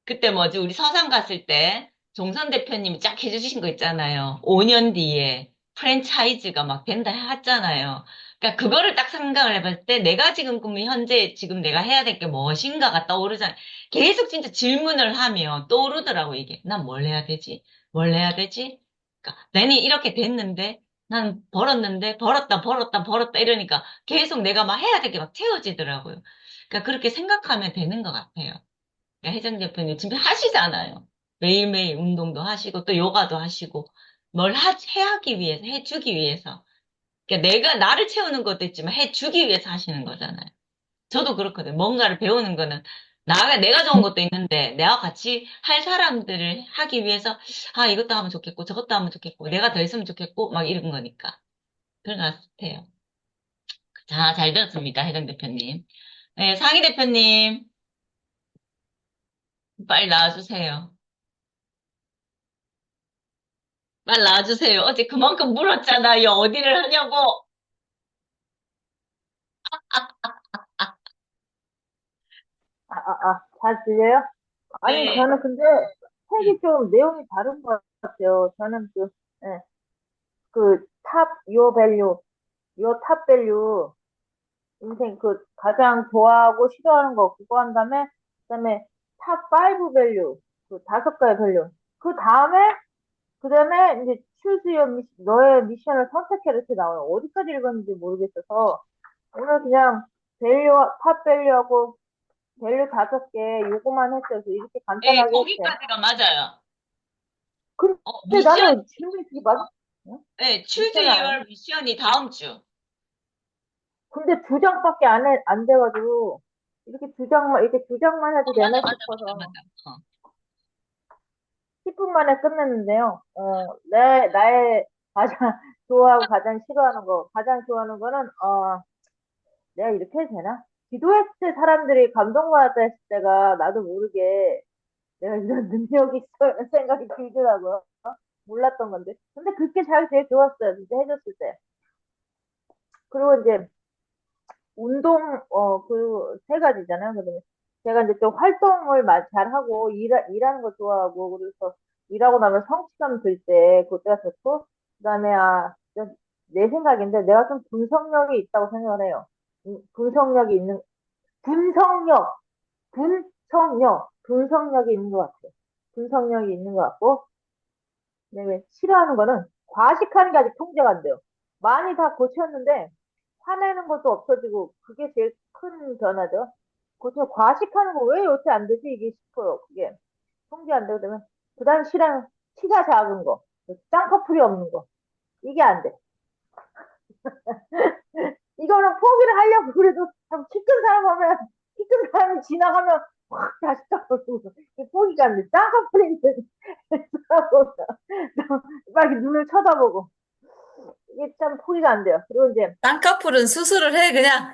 그때 뭐지 우리 서산 갔을 때 종선 대표님이 쫙 해주신 거 있잖아요. 5년 뒤에 프랜차이즈가 막 된다 했잖아요. 그러니까 그거를 딱 생각을 해봤을 때 내가 지금 그러면 현재 지금 내가 해야 될 게 무엇인가가 떠오르잖아요. 계속 진짜 질문을 하면 떠오르더라고 이게. 난 뭘 해야 되지? 뭘 해야 되지? 그러니까 내니 이렇게 됐는데 난 벌었는데 벌었다 이러니까 계속 내가 막 해야 될 게 막 채워지더라고요. 그러니까 그렇게 생각하면 되는 것 같아요. 혜정 대표님 지금 하시잖아요. 매일매일 운동도 하시고 또 요가도 하시고 뭘 해하기 위해서 해주기 위해서 그러니까 내가 나를 채우는 것도 있지만 해주기 위해서 하시는 거잖아요. 저도 그렇거든요. 뭔가를 배우는 거는 내가 좋은 것도 있는데 내가 같이 할 사람들을 하기 위해서 아 이것도 하면 좋겠고 저것도 하면 좋겠고 내가 더 했으면 좋겠고 막 이런 거니까 그런 것 같아요. 자, 잘 들었습니다. 혜정 대표님. 네, 상희 대표님 빨리 나와주세요. 빨리 나와주세요. 어제 그만큼 물었잖아요. 어디를 하냐고. 잘 들려요? 아니, 네. 저는 근데 책이 좀 내용이 다른 것 같아요. 저는 탑, 요 밸류, 요 탑 밸류, 인생 가장 좋아하고 싫어하는 거, 그거 한 다음에, 그 다음에 탑 5 밸류, 5가지 밸류. 그 다음에 이제 choose your 너의 미션을 선택해 이렇게 나와요. 어디까지 읽었는지 모르겠어서, 오늘 그냥 탑 밸류하고 밸류 5개 요거만 했어요. 그래서 이렇게 네, 간단하게 했어요. 거기까지가 맞아요. 근데 미션, 나는 질문이 그게 맞, 응? 네, choose 미션을 안, your 미션이 다음 주. 근데 2장밖에 안 돼가지고, 이렇게 2장만 해도 맞아, 되나 맞아, 맞아, 싶어서, 맞아. 10분 만에 끝냈는데요. 나의 가장 좋아하고 가장 좋아하는 거는, 내가 이렇게 해도 되나? 기도했을 때 사람들이 감동받았다 했을 때가 나도 모르게 내가 이런 능력이 있어 이런 생각이 들더라고요. 몰랐던 건데. 근데 그게 제일 좋았어요. 진짜 해줬을 때. 그리고 이제 운동, 그 세 가지잖아요. 그러면 제가 이제 좀 활동을 잘하고, 일하는 거 좋아하고, 그래서 일하고 나면 성취감 들 때, 그때가 좋고, 그 다음에, 내 생각인데, 내가 좀 분석력이 있다고 생각을 해요. 분석력이 있는, 분석력, 분석력이 있는 것 같아요. 분석력이 있는 것 같고, 그다음에 싫어하는 거는 과식하는 게 아직 통제가 안 돼요. 많이 다 고쳤는데 화내는 것도 없어지고 그게 제일 큰 변화죠. 과식하는 거 왜 요새 안 되지 이게 싶어요. 그게 통제 안 되고 되면 그다음 싫어하는 키가 작은 거, 쌍꺼풀이 없는 거 이게 안 돼. 이거는 포기를 하려고 그래도 키 큰 사람 하면 키 큰 사람이 지나가면 확 다시 딱 보고 포기가 안 돼. 쌍꺼풀이 있는 사람보다 막 이렇게 눈을 쳐다보고. 이게 참 포기가 안 돼요. 그리고 이제, 쌍꺼풀은 수술을 해, 그냥.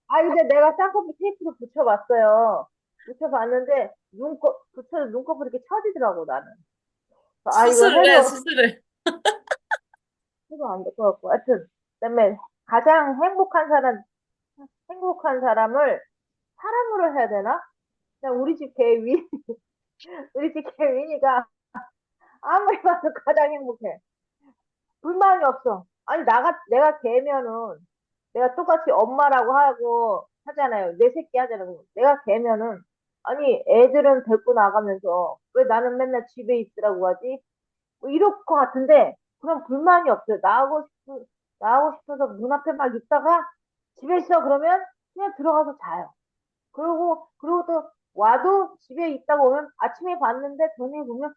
근데 내가 쌍꺼풀 테이프도 붙여봤어요. 붙여봤는데, 붙여도 눈꺼풀이 이렇게 처지더라고, 나는. 이거 수술을 해, 수술을. 해도 안 될 것 같고. 하여튼, 그다음에 가장 행복한 사람을 사람으로 해야 되나? 그냥 우리 집 개위, 우리 집 개윈이가 아무리 봐도 가장 행복해. 불만이 없어. 아니, 내가 개면은, 내가 똑같이 엄마라고 하고 하잖아요. 내 새끼 하잖아요. 내가 개면은, 아니, 애들은 데리고 나가면서, 왜 나는 맨날 집에 있으라고 하지? 뭐 이럴 것 같은데, 그런 불만이 없어요. 나가고 싶어서 문 앞에 막 있다가, 집에 있어. 그러면 그냥 들어가서 자요. 그리고 또 와도 집에 있다가 오면 아침에 봤는데 저녁에 보면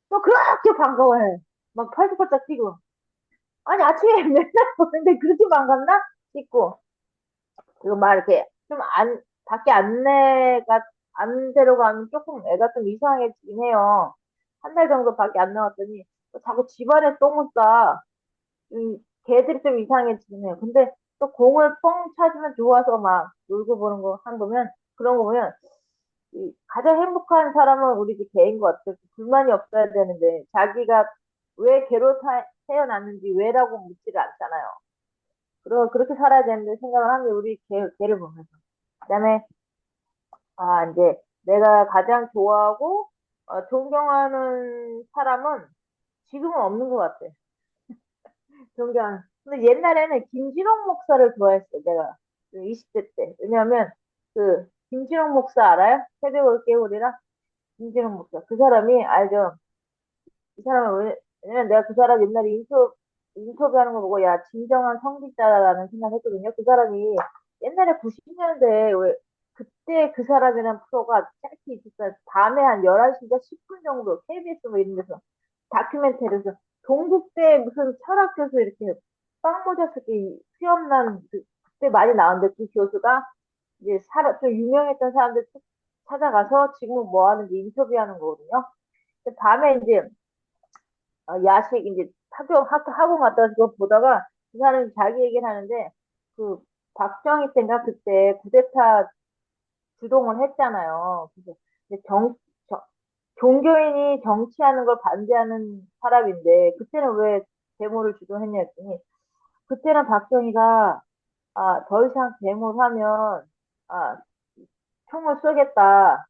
또 그렇게 반가워해. 막 팔짝팔짝 뛰고. 아니, 아침에 맨날 보는데 그렇게 반갑나? 싶고. 그리고 막 이렇게 좀 밖에 안 데려가면 조금 애가 좀 이상해지긴 해요. 한 달 정도 밖에 안 나왔더니 또 자꾸 집안에 똥을 싸. 걔들이 좀 이상해지긴 해요. 근데 또 공을 뻥 찾으면 좋아서 막 놀고 보는 거 한 거면, 그런 거 보면 가장 행복한 사람은 우리 집 개인 것 같아요. 불만이 없어야 되는데 자기가 왜 개로 태어났는지 왜라고 묻지를 않잖아요. 그리고 그렇게 살아야 되는데 생각을 하는 게 우리 개를 보면서. 그다음에 이제 내가 가장 좋아하고 존경하는 사람은 지금은 없는 것 같아. 존경. 근데 옛날에는 김진홍 목사를 좋아했어, 내가. 그 20대 때. 왜냐면 김진홍 목사 알아요? 새벽을 깨우리라? 김진홍 목사. 그 사람이 알죠? 이 사람은 왜냐면 내가 그 사람 옛날에 인터뷰하는 거 보고, 야, 진정한 성직자라는 생각했거든요. 그 사람이 옛날에 90년대에 왜, 그때 그 사람이라는 프로가 짧게 있었어요. 밤에 한 11시인가 10분 정도 KBS 뭐 이런 데서 다큐멘터리에서 동국대 무슨 철학 교수 이렇게 빵모자 쓰기 수염난 그때 많이 나왔는데 그 교수가 이제 좀 유명했던 사람들 찾아가서 지금은 뭐 하는지 인터뷰하는 거거든요. 근데 밤에 이제 야식 이제 학원 갔다 와서 그거 보다가 그 사람이 자기 얘기를 하는데 그 박정희 때인가 그때 쿠데타 주동을 했잖아요. 그래서 이제 종교인이 정치하는 걸 반대하는 사람인데 그때는 왜 데모를 주도했냐 했더니 그때는 박정희가 더 이상 데모를 하면 아, 총을 쏘겠다,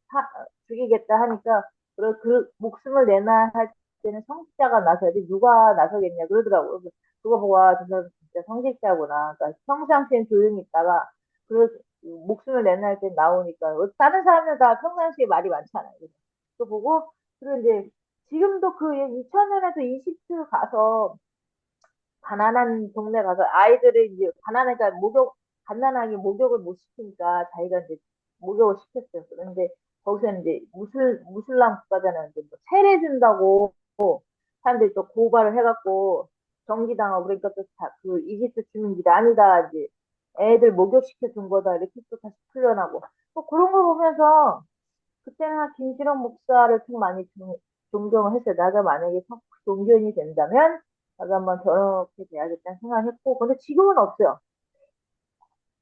죽이겠다 하니까, 그 목숨을 내놔야 할 때는 성직자가 나서야지 누가 나서겠냐 그러더라고요. 그래서 그거 보고, 저 사람 진짜 성직자구나. 그러니까 평상시엔 조용히 있다가, 목숨을 내놔야 할 때 나오니까, 다른 사람들 다 평상시에 말이 많잖아요. 그래서 그거 보고, 그리고 이제, 지금도 그 2000년에서 이집트 가서, 가난한 동네 가서 아이들을 이제 갓난아기 목욕을 못 시키니까 자기가 이제 목욕을 시켰어요. 그런데 거기서 이제 무슬람 국가잖아요. 이제 뭐 세례 준다고 사람들이 또 고발을 해갖고 정지당하고 그러니까 또 그 이집트 주민들이 아니다 이제 애들 목욕시켜 준 거다 이렇게 또 다시 풀려나고 또 그런 걸 보면서 그때는 김실원 목사를 좀 많이 존경을 했어요. 내가 만약에 종교인이 된다면 나도 한번 저렇게 돼야겠다는 생각을 했고, 근데 지금은 없어요.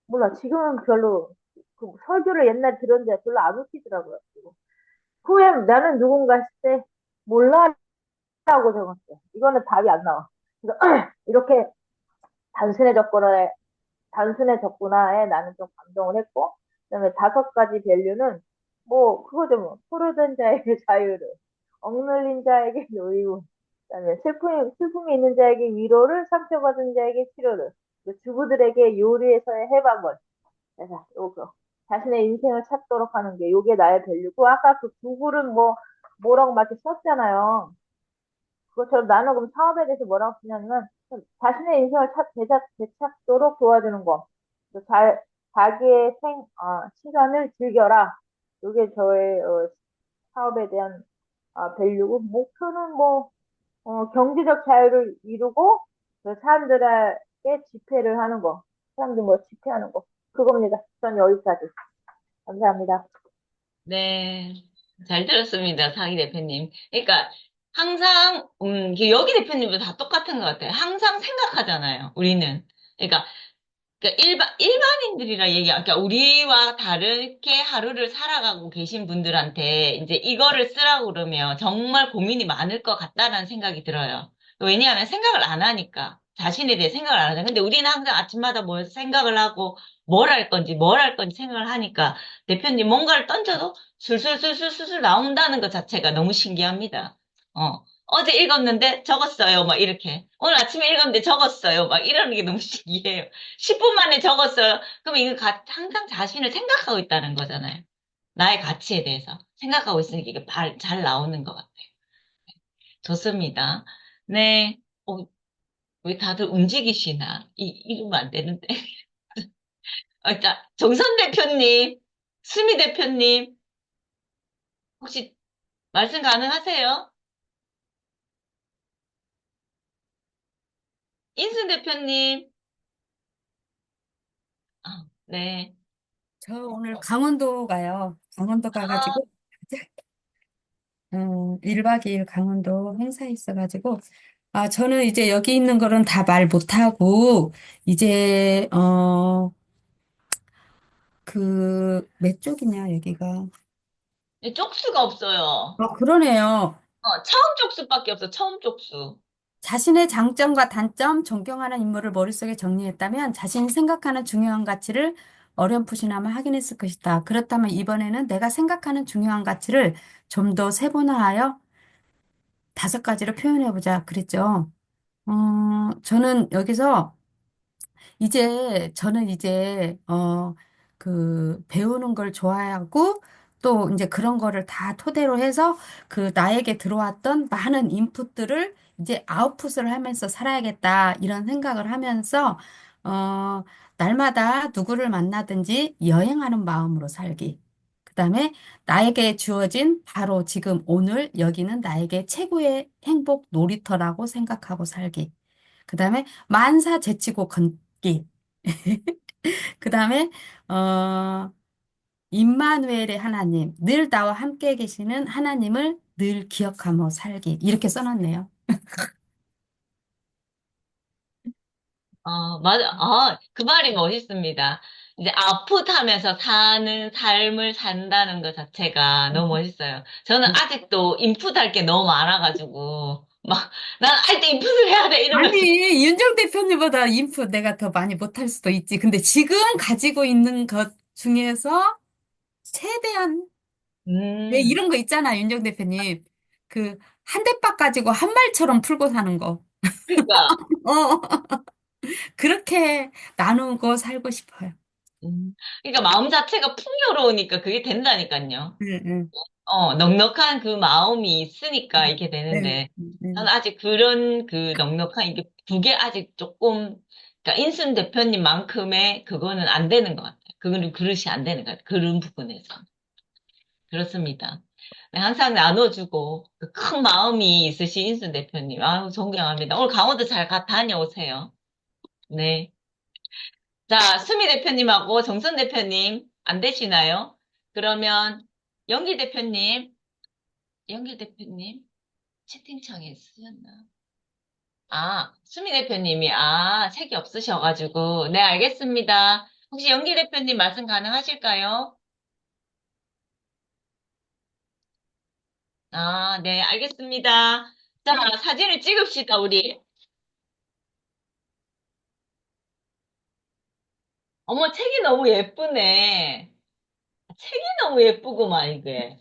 몰라, 지금은 별로 그 설교를 옛날에 들었는데 별로 안 웃기더라고요. 후에 나는 누군가 했을 때 몰라라고 적었어요. 이거는 답이 안 나와. 그래서 이렇게 단순해졌구나, 단순해졌구나에 나는 좀 감동을 했고, 그다음에 5가지 밸류는 뭐 그거죠 뭐 포로된 자에게 자유를, 억눌린 자에게 노임을, 그다음에 슬픔이 있는 자에게 위로를, 상처받은 자에게 치료를, 그 주부들에게 요리에서의 해방을. 그래서 요거 자신의 인생을 찾도록 하는 게 요게 나의 밸류고 아까 그 구글은 뭐라고 막 이렇게 썼잖아요. 그것처럼 나는 그럼 사업에 대해서 뭐라고 쓰냐면 자신의 인생을 되찾도록 도와주는 거. 또 자기의 시간을 즐겨라. 이게 저의 사업에 대한 밸류고 목표는 경제적 자유를 이루고 그 사람들에게 집회를 하는 거. 사람들 집회하는 거. 그겁니다. 전 여기까지. 감사합니다. 네. 잘 들었습니다, 상희 대표님. 그러니까 항상, 여기 대표님도 다 똑같은 것 같아요. 항상 생각하잖아요, 우리는. 그러니까 일반인들이라 그러니까 우리와 다르게 하루를 살아가고 계신 분들한테 이제 이거를 쓰라고 그러면 정말 고민이 많을 것 같다는 생각이 들어요. 왜냐하면 생각을 안 하니까. 자신에 대해 생각을 안 하잖아요. 근데 우리는 항상 아침마다 뭘 생각을 하고 뭘 할 건지 생각을 하니까 대표님 뭔가를 던져도 술술술술술 나온다는 것 자체가 너무 신기합니다. 어제 읽었는데 적었어요. 막 이렇게. 오늘 아침에 읽었는데 적었어요. 막 이러는 게 너무 신기해요. 10분 만에 적었어요. 그럼 이거 항상 자신을 생각하고 있다는 거잖아요. 나의 가치에 대해서 생각하고 있으니까 이게 잘 나오는 것 같아요. 좋습니다. 네. 왜 다들 움직이시나? 이러면 안 되는데. 자, 정선 대표님, 수미 대표님, 혹시 말씀 가능하세요? 인순 대표님, 네. 저 오늘 강원도 가요. 강원도 아, 가가지고, 1박 2일 강원도 행사 있어가지고, 저는 이제 여기 있는 거는 다 말 못하고, 이제, 몇 쪽이냐, 여기가. 쪽수가 없어요. 그러네요. 처음 쪽수밖에 없어, 처음 쪽수. 자신의 장점과 단점, 존경하는 인물을 머릿속에 정리했다면 자신이 생각하는 중요한 가치를 어렴풋이나마 확인했을 것이다. 그렇다면 이번에는 내가 생각하는 중요한 가치를 좀 더 세분화하여 5가지로 표현해보자. 그랬죠. 저는 여기서 저는 이제, 배우는 걸 좋아하고, 또 이제 그런 거를 다 토대로 해서 나에게 들어왔던 많은 인풋들을 이제 아웃풋을 하면서 살아야겠다, 이런 생각을 하면서, 어, 날마다 누구를 만나든지 여행하는 마음으로 살기. 그 다음에 나에게 주어진 바로 지금 오늘 여기는 나에게 최고의 행복 놀이터라고 생각하고 살기. 그 다음에 만사 제치고 걷기. 그 다음에, 어, 임마누엘의 하나님, 늘 나와 함께 계시는 하나님을 늘 기억하며 살기. 이렇게 써놨네요. 맞아. 그 말이 멋있습니다. 이제 아프하면서 사는 삶을 산다는 것 자체가 너무 멋있어요. 저는 아직도 인풋할 게 너무 많아가지고, 난 할 때 인풋을 해야 돼, 이러면서. 아니, 윤정 대표님보다 인풋 내가 더 많이 못할 수도 있지. 근데 지금 가지고 있는 것 중에서 최대한, 왜 음, 이런 거 있잖아, 윤정 대표님. 한 대박 가지고 한 말처럼 풀고 사는 거. 그러니까, 어, 그렇게 나누고 살고 싶어요. 그러니까 마음 자체가 풍요로우니까 그게 된다니까요. 응, 응. 넉넉한 그 마음이 있으니까 이게 네, 되는데, 네. 저는 아직 그런 넉넉한, 그게 아직 조금, 그러니까 인순 대표님만큼의 그거는 안 되는 것 같아요. 그거는 그릇이 안 되는 것 같아요. 그런 부분에서. 그렇습니다. 네, 항상 나눠주고, 그 큰 마음이 있으신 인순 대표님. 아유, 존경합니다. 오늘 강원도 잘 다녀오세요. 네. 자, 수미 대표님하고 정선 대표님, 안 되시나요? 그러면, 영길 대표님, 영길 대표님, 채팅창에 쓰셨나? 수미 대표님이, 책이 없으셔가지고, 네, 알겠습니다. 혹시 영길 대표님 말씀 가능하실까요? 네, 알겠습니다. 자, 사진을 찍읍시다, 우리. 어머, 책이 너무 예쁘네. 책이 너무 예쁘구만, 이게.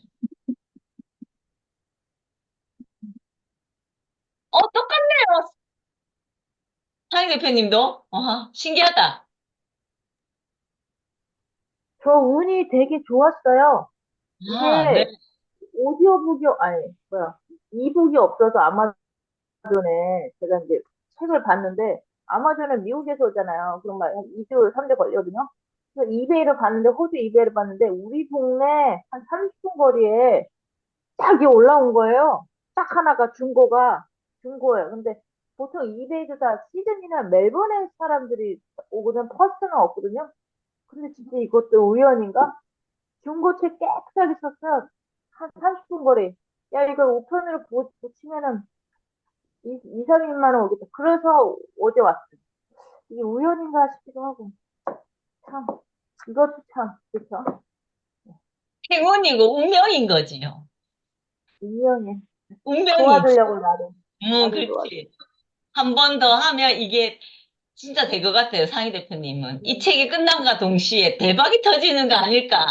똑같네요. 사인 대표님도? 신기하다. 저 운이 되게 좋았어요. 네. 이게 오디오북이, 아니, 뭐야, 이북이 없어서 아마존에 제가 이제 책을 봤는데, 아마존은 미국에서 오잖아요. 그럼 막 2주, 3주 걸리거든요. 그래서 이베이를 봤는데, 호주 이베이를 봤는데, 우리 동네 한 30분 거리에 딱 이게 올라온 거예요. 딱 하나가 중고예요. 근데 보통 이베이도 다 시드니나 멜번에 사람들이 오거든, 퍼스는 없거든요. 근데 진짜 이것도 우연인가? 중고책 깨끗하게 썼어요. 한 30분 거리. 야, 이거 우편으로 붙이면은 2, 3일만 오겠다. 그래서 어제 왔어. 이게 우연인가 싶기도 하고. 참, 이것도 참, 그쵸? 행운이고 운명인 거지요. 운명에. 운명이지. 도와주려고 나를 도와줘. 그렇지. 한 번 더 하면 이게 진짜 될 것 같아요, 상희 대표님은. 이 네. 책이 끝남과 동시에 대박이 터지는 거 아닐까.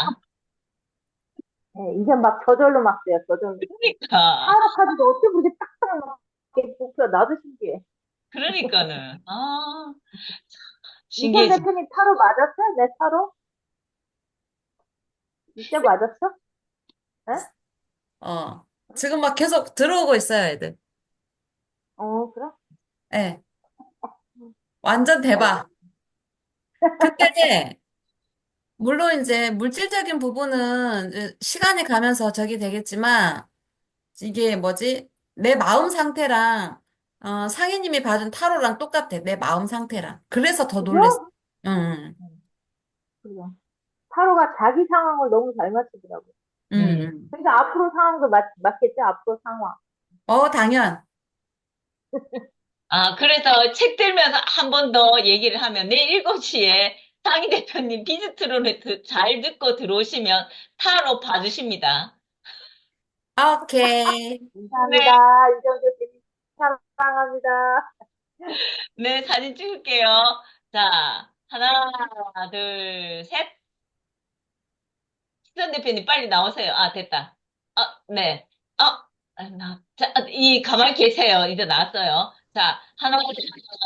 네, 이제 막 저절로 막 돼요, 저절로. 그러니까, 타로 카드도 어떻게 그렇게 딱딱 막 이렇게 뽑혀. 나도 신기해. 그러니까는. 이선 신기해지. 대표님 타로 맞았어요? 내 타로? 진짜 맞았어? 에? 어. 지금 막 계속 들어오고 있어요, 애들. 그래? 예. 완전 대박. 근데, 물론 이제 물질적인 부분은 이제 시간이 가면서 적이 되겠지만, 이게 뭐지? 내 마음 상태랑, 상희님이 봐준 타로랑 똑같아. 내 마음 상태랑. 그래서 더 놀랬어. 그죠? 응, 그죠. 타로가 자기 상황을 너무 잘 맞추더라고. 응, 음. 응. 그러니까 앞으로 상황도 맞겠지? 앞으로 상황. 당연. 그래서 책 들면서 한 번 더 얘기를 하면 내일 7시에 상희 대표님 비즈트론에 잘 듣고 들어오시면 타로 봐주십니다. 오케이. 감사합니다. 네, 이정 대표님 사랑합니다. 네, 사진 찍을게요. 자, 하나, 둘, 셋. 시선 대표님 빨리 나오세요. 됐다. 네. 자, 가만히 계세요. 이제 나왔어요. 자, 하나,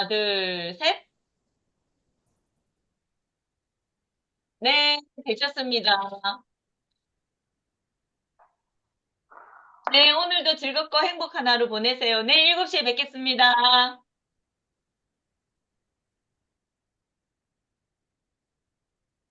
둘, 셋. 네, 되셨습니다. 네, 오늘도 즐겁고 행복한 하루 보내세요. 내일 7시에 뵙겠습니다.